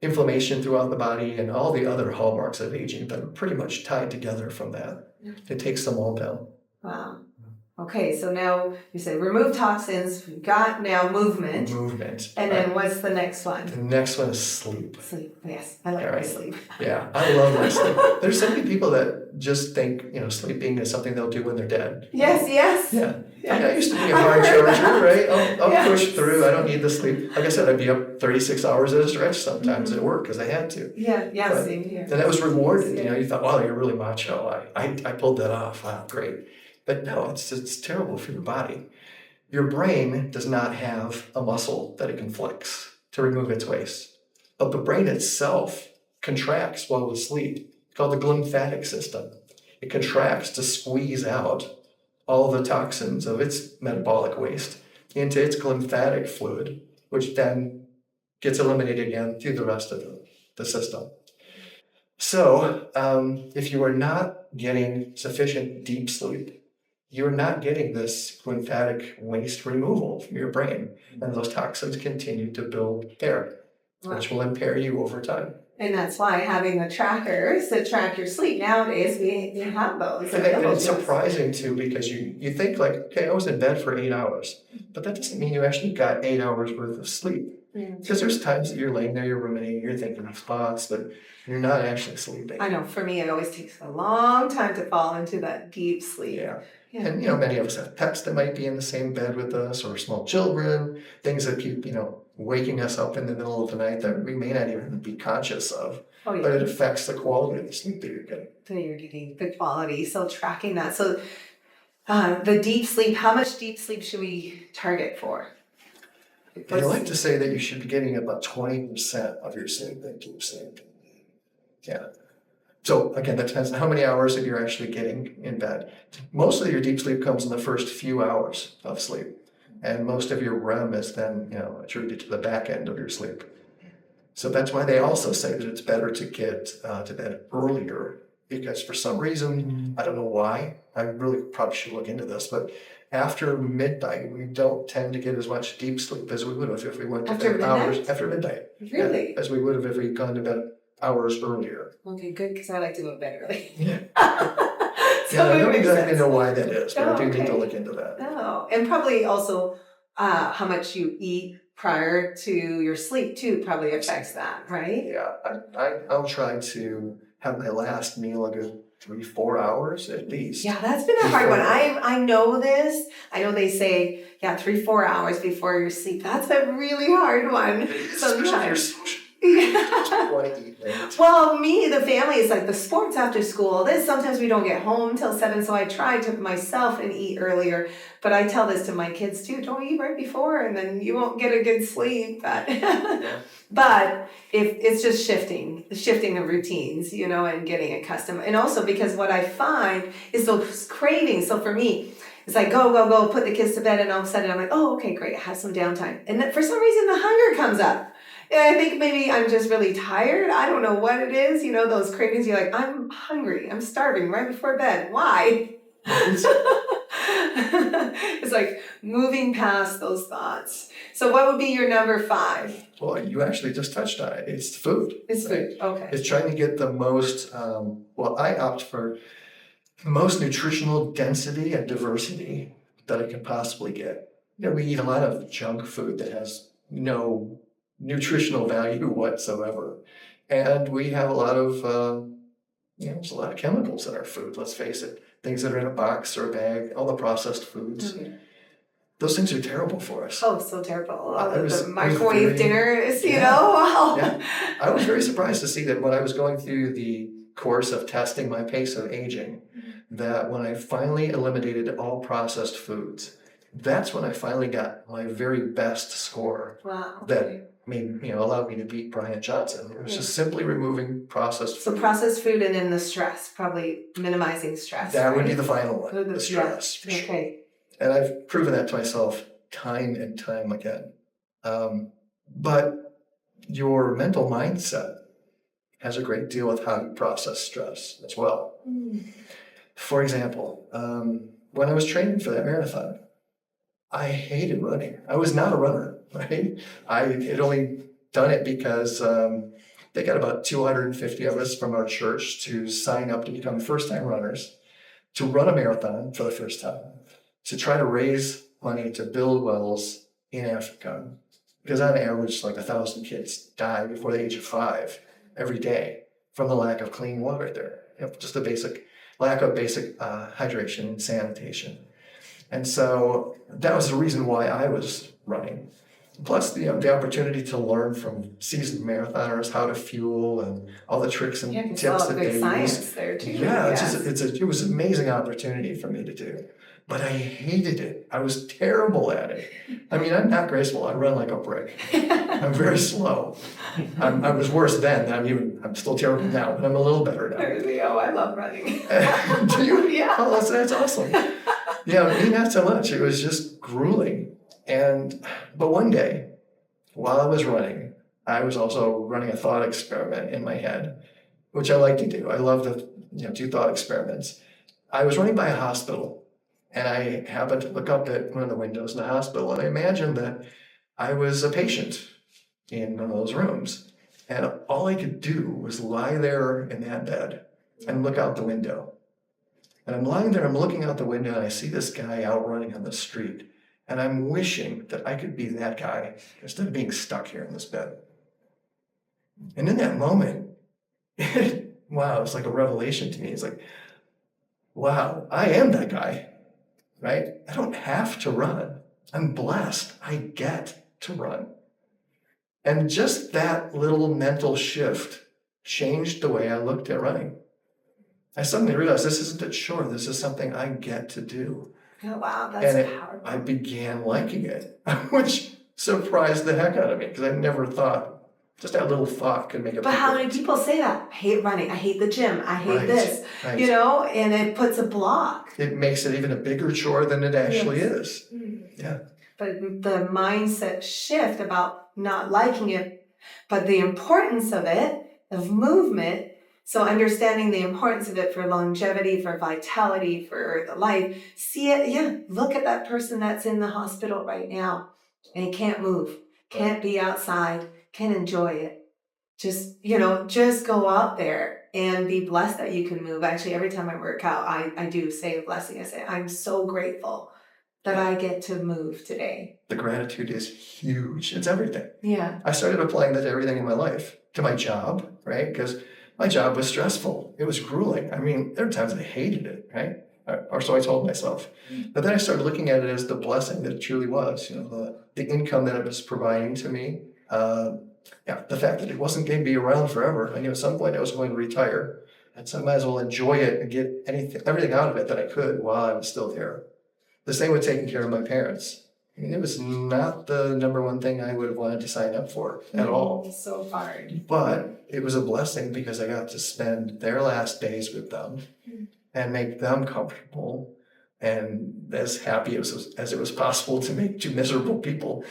inflammation throughout the body and all the other hallmarks of aging that are pretty much tied together from that. It takes them all down. Wow. Okay, so now you said remove toxins, we've got now movement. Movement. And then what's the next one? The next one is sleep. Sleep, yes. I like my sleep. Yeah, I love my sleep. There's so many people that just think, sleeping is something they'll do when they're dead. Yes. Yeah. I used to be a hard charger, right? I'll push through. I don't need the sleep. Like I said, I'd be up 36 hours at a stretch sometimes at work because I had to. Yeah, same here. And that was rewarded. You thought, wow, you're really macho. I pulled that off. Wow, great. But no, it's terrible for your body. Your brain does not have a muscle that it can flex to remove its waste. But the brain itself contracts while we sleep. It's called the glymphatic system. It contracts to squeeze out all the toxins of its metabolic waste into its glymphatic fluid, which then gets eliminated again through the rest of the system. So if you are not getting sufficient deep sleep, you're not getting this glymphatic waste removal from your brain, and those toxins continue to build there, which will impair you over time. And that's why having the trackers that track your sleep nowadays, we have those. And it's surprising too, because you think like, okay, I was in bed for 8 hours, but that doesn't mean you actually got 8 hours worth of sleep. Because there's times that you're laying there, you're ruminating, you're thinking of thoughts, but you're not actually sleeping. I know, for me, it always takes a long time to fall into that deep sleep. Yeah. And, many of us have pets that might be in the same bed with us, or small children, things that keep, waking us up in the middle of the night that we may not even be conscious of. Oh, yeah. But it affects the quality of the sleep that you're getting. So you're getting the quality, so tracking that. So the deep sleep, how much deep sleep should we target for? I like to say that you should be getting about 20% of your sleep in deep sleep. Yeah. So again, that depends on how many hours that you're actually getting in bed. Most of your deep sleep comes in the first few hours of sleep. And most of your REM is then, attributed to the back end of your sleep. So that's why they also say that it's better to get to bed earlier, because for some reason, I don't know why, I really probably should look into this, but after midnight, we don't tend to get as much deep sleep as we would have if we went to bed hours after midnight. Really? Yeah, as we would have if we'd gone to bed hours earlier. Okay, good, because I like to go to bed early. Yeah. I don't exactly know why that is, but I do need to look into that. Oh, and probably also how much you eat prior to your sleep too probably affects that, right? Yeah, I'll try to have my last meal a good 3-4 hours at least. Yeah, that's been a hard one. I know this. I know they say 3-4 hours before your sleep. That's a really hard one. Sometimes. Well, the family is like the sports after school. Sometimes we don't get home till 7, so I try to myself and eat earlier. But I tell this to my kids too: don't eat right before, and then you won't get a good sleep. But if it's just shifting the routines, and getting accustomed, and also because what I find is those cravings. So for me, it's like go, put the kids to bed, and all of a sudden I'm like, oh, okay, great, I have some downtime, and then for some reason the hunger comes up. And I think maybe I'm just really tired. I don't know what it is. Those cravings, you're like, I'm hungry. I'm starving right before bed. Why? It's like moving past those thoughts. So what would be your number 5? Well, you actually just touched on it. It's food. It's food. Okay. It's trying to get the most, I opt for the most nutritional density and diversity that I can possibly get. We eat a lot of junk food that has no nutritional value whatsoever. And we have a lot of, there's a lot of chemicals in our food, let's face it. Things that are in a box or a bag, all the processed foods. Mm-hmm. Those things are terrible for us. Oh, so terrible. The microwave dinners, Wow. Yeah. I was very surprised to see that when I was going through the course of testing my pace of aging, that when I finally eliminated all processed foods, that's when I finally got my very best score. Wow. That allowed me to beat Brian Johnson. It was just simply removing processed food. So processed food and then the stress, probably minimizing stress. That right? would be the final one, the stress. For sure. Okay. And I've proven that to myself time and time again. But your mental mindset has a great deal with how you process stress as well. For example, when I was training for that marathon, I hated running. I was not a runner, right? I had only done it because they got about 250 of us from our church to sign up to become first-time runners, to run a marathon for the first time, to try to raise money to build wells in Africa. Because on average, like 1,000 kids die before the age of 5 every day from the lack of clean water there. Just the lack of basic hydration and sanitation. And so that was the reason why I was running. Plus the opportunity to learn from seasoned marathoners how to fuel and all the tricks and tips that they use. Science there too. Yeah, it was an amazing opportunity for me to do. But I hated it. I was terrible at it. I mean, I'm not graceful. I run like a brick. I'm very slow. I was worse then. I'm still terrible now, but I'm a little better now. Oh, I love running. Do you? Yeah. Oh, that's awesome. Yeah, me not so much. It was just grueling. But one day, while I was running, I was also running a thought experiment in my head, which I like to do. I love to do thought experiments. I was running by a hospital, and I happened to look up at one of the windows in the hospital, and I imagined that I was a patient in one of those rooms. And all I could do was lie there in that bed and look out the window. And I'm lying there, I'm looking out the window, and I see this guy out running on the street. And I'm wishing that I could be that guy instead of being stuck here in this bed. And in that moment, wow, it's like a revelation to me. It's like, wow, I am that guy, right? I don't have to run. I'm blessed. I get to run. And just that little mental shift changed the way I looked at running. I suddenly realized this isn't a chore. This is something I get to do. Oh, wow, that's powerful. I began liking it, which surprised the heck out of me because I never thought, just that little thought could make a But how many people say that? I hate running. I hate the gym. I hate this, and it puts a block. It makes it even a bigger chore than it actually is. Yeah. But the mindset shift about not liking it, but the importance of it, of movement. So understanding the importance of it for longevity, for vitality, for the life, see it, look at that person that's in the hospital right now and can't move, can't be outside, can't enjoy it. Just go out there and be blessed that you can move. Actually, every time I work out, I do say a blessing. I say, I'm so grateful that I get to move today. The gratitude is huge. It's everything. Yeah. I started applying that to everything in my life, to my job, right? Because my job was stressful. It was grueling. I mean, there were times I hated it, right? Or so I told myself. But then I started looking at it as the blessing that it truly was. The income that it was providing to me. The fact that it wasn't going to be around forever. I knew at some point I was going to retire. And so I might as well enjoy it and get everything out of it that I could while I was still there. The same with taking care of my parents. I mean, it was not the number one thing I would have wanted to sign up for at all. It's so hard. But it was a blessing because I got to spend their last days with them and make them comfortable and as happy as it was possible to make two miserable people.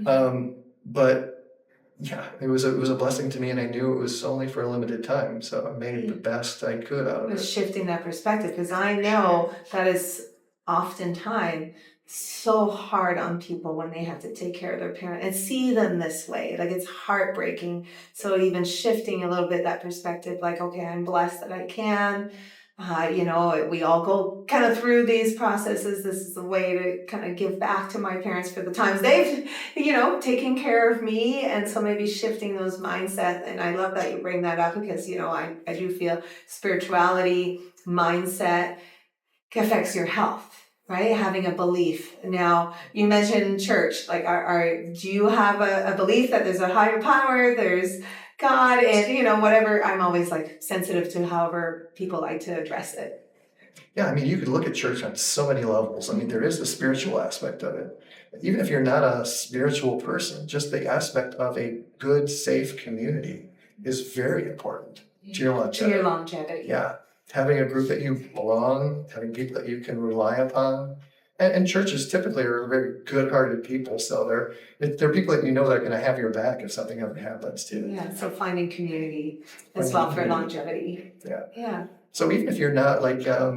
But yeah, it was a blessing to me, and I knew it was only for a limited time. So I made the best I could out of it. Shifting that perspective, because I know that is oftentimes so hard on people when they have to take care of their parent and see them this way. Like, it's heartbreaking. So even shifting a little bit that perspective, like, okay, I'm blessed that I can. We all go kind of through these processes. This is a way to kind of give back to my parents for the times they've, taken care of me. And so maybe shifting those mindsets. And I love that you bring that up because, I do feel spirituality, mindset affects your health. Right? Having a belief. Now, you mentioned church. Like, do you have a belief that there's a higher power, there's God, and, whatever? I'm always, sensitive to however people like to address it. Yeah, I mean, you could look at church on so many levels. I mean, there is the spiritual aspect of it. Even if you're not a spiritual person, just the aspect of a good, safe community is very important to your longevity. To your longevity. Yeah. Having a group that you belong, having people that you can rely upon. And churches typically are very good-hearted people, so they're people that you know that are going to have your back if something ever happens to you. Yeah, so finding community as well for longevity. Yeah. Yeah. So even if you're not like, I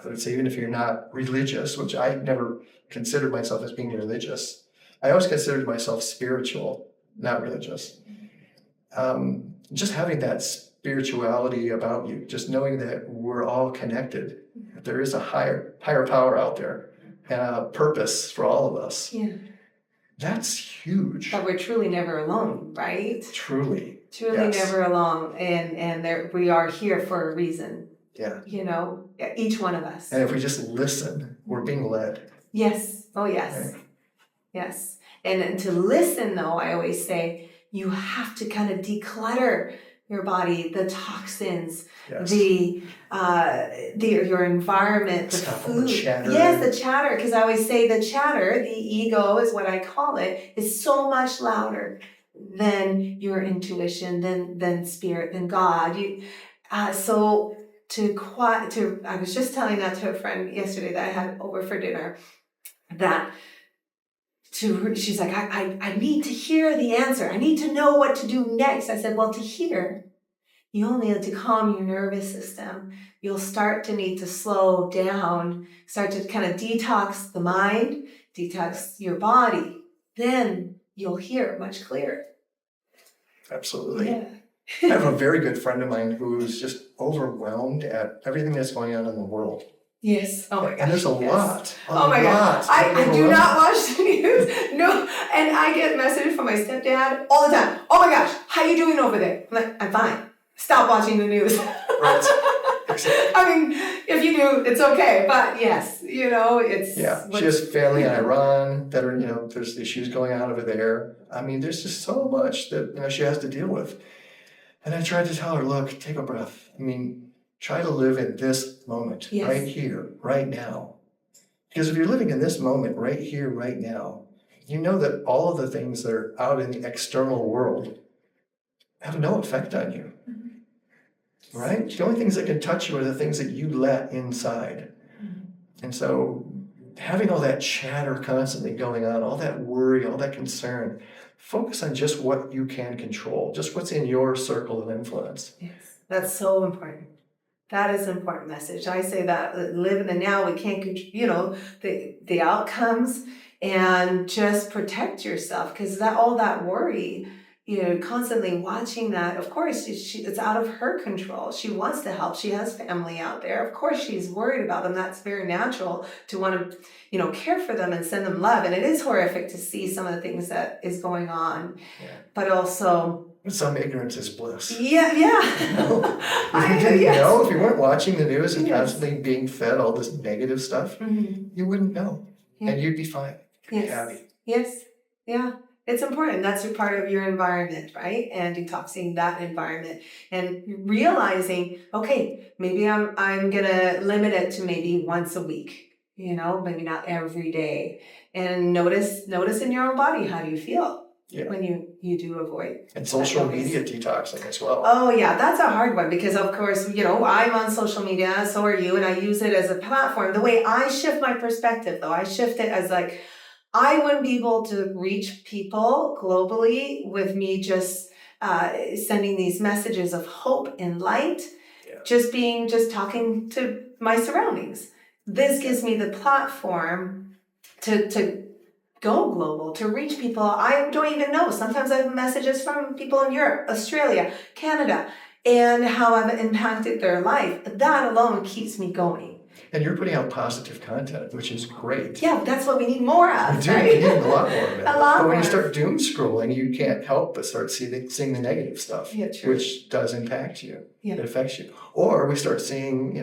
would say even if you're not religious, which I never considered myself as being religious, I always considered myself spiritual, not religious. Just having that spirituality about you, just knowing that we're all connected. There is a higher power out there and a purpose for all of us. Yeah. That's huge. But we're truly never alone, right? Truly. Truly Yes. never alone. And there, we are here for a reason. Yeah. You know, each one of us. And if we just listen, we're being led. Yes. Oh, yes. Right? Yes. And to listen, though, I always say, you have to kind of declutter your body, the toxins, Yes. your environment, the Stop all the food. chatter. Yes, the chatter, because I always say the chatter, the ego is what I call it, is so much louder than your intuition, than spirit, than God. So I was just telling that to a friend yesterday that I had over for dinner, that she's like, I need to hear the answer. I need to know what to do next. I said, well, to hear, you only need to calm your nervous system. You'll start to need to slow down, start to kind of detox the mind, detox your body. Then you'll hear much clearer. Absolutely. Yeah. I have a very good friend of mine who's just overwhelmed at everything that's going on in the world. Yes. Oh my gosh. And there's a yes. lot. Oh my God. I do not watch the news. No. And I get messages from my stepdad all the time. Oh my gosh, how you doing over there? I'm like, I'm fine. Stop watching the news. Right. Exactly. I mean, if you do, it's okay. But yes, it's... Yeah, she has family in Iran that are, there's issues going on over there. I mean, there's just so much that, she has to deal with. And I tried to tell her, look, take a breath. I mean, try to live in this moment, Yes. right here, right now. Because if you're living in this moment, right here, right now, you know that all of the things that are out in the external world have no effect on you. Mm-hmm. Right? The only things that can touch you are the things that you let inside. Mm-hmm. And so having all that chatter constantly going on, all that worry, all that concern, focus on just what you can control, just what's in your circle of influence. Yes, that's so important. That is an important message. I say that live in the now. We can't control, the outcomes, and just protect yourself, because all that worry, constantly watching that. Of course, it's out of her control. She wants to help. She has family out there. Of course, she's worried about them. That's very natural to want to, care for them and send them love. And it is horrific to see some of the things that is going on, but also. Some ignorance is bliss. Yeah. If you didn't know, if you weren't watching the news and constantly being fed all this negative stuff, you wouldn't know. Yeah. And you'd be fine. You'd be happy. Yes. Yeah. It's important. That's a part of your environment, right? And detoxing that environment and realizing, okay, maybe I'm gonna limit it to maybe once a week, maybe not every day. And notice in your own body, how do you feel? Yeah. When you do avoid. And social media detoxing as well. Oh yeah, that's a hard one, because of course, I'm on social media, so are you, and I use it as a platform. The way I shift my perspective, though, I shift it as like, I wouldn't be able to reach people globally with me just sending these messages of hope and light, just talking to my surroundings. This gives me the platform to go global, to reach people I don't even know. Sometimes I have messages from people in Europe, Australia, Canada, and how I've impacted their life. That alone keeps me going. And you're putting out positive content, which is great. Yeah, that's what we need more of. We do. Right? We need a lot more of it. But when you start doom scrolling, you can't help but start seeing the negative stuff, which does impact you. Yeah. It affects you. Or we start seeing,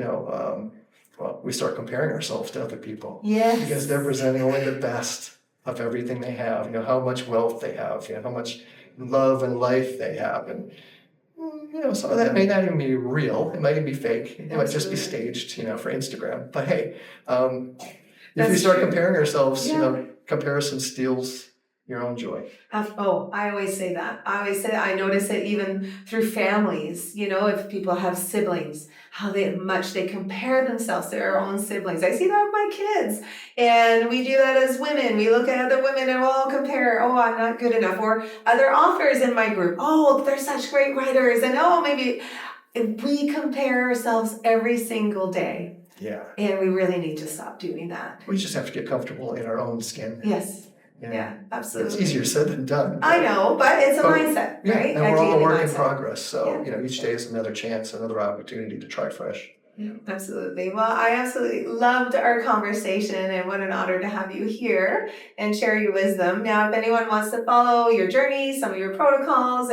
we start comparing ourselves to other people. Yes. Because they're presenting only the best of everything they have, how much wealth they have, how much love and life they have. And Some of that may not even be real. It might even be fake. It might just be Absolutely. staged, for Instagram. But hey, if we That's start true. comparing ourselves, Yeah. comparison steals your own joy. I always say that. I notice it even through families, if people have siblings, how much they compare themselves to their own siblings. I see that with my kids. And we do that as women. We look at other women and we'll all compare, oh, I'm not good enough. Or other authors in my group, oh, they're such great writers. And oh, maybe we compare ourselves every single day. Yeah. And we really need to stop doing that. We just have to get comfortable in our own skin. Yes. Yeah, absolutely. It's easier said than done. I know, but it's a mindset, right? And we're all a work in mindset. progress. So, each day is another chance, another opportunity to try fresh. Yeah, absolutely. Well, I absolutely loved our conversation, and what an honor to have you here and share your wisdom. Now, if anyone wants to follow your journey, some of your protocols,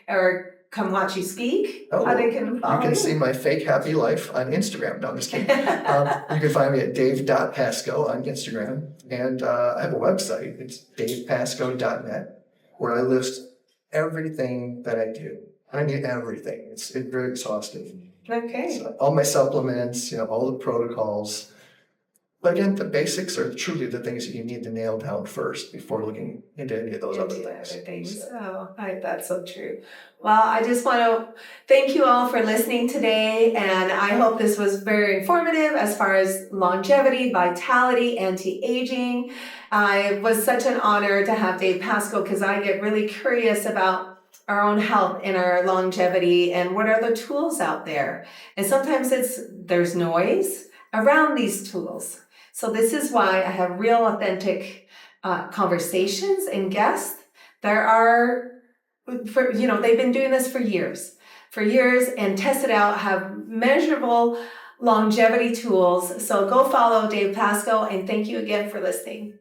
or come watch you speak, how they can follow you can see my fake happy life on Instagram. No, I'm just kidding. You can find me at dave.pascoe on Instagram. And I have a website. It's davepascoe.net, where I list everything that I do. I mean, everything. It's very exhaustive. Okay. So all my supplements, all the protocols. But again, the basics are truly the things that you need to nail down first before looking into any of those other things. That's so true. Well, I just want to thank you all for listening today, and I hope this was very informative as far as longevity, vitality, anti-aging. It was such an honor to have Dave Pascoe because I get really curious about our own health and our longevity and what are the tools out there. And sometimes there's noise around these tools. So this is why I have real authentic conversations and guests. They've been doing this for years and tested out, have measurable longevity tools. So go follow Dave Pascoe, and thank you again for listening.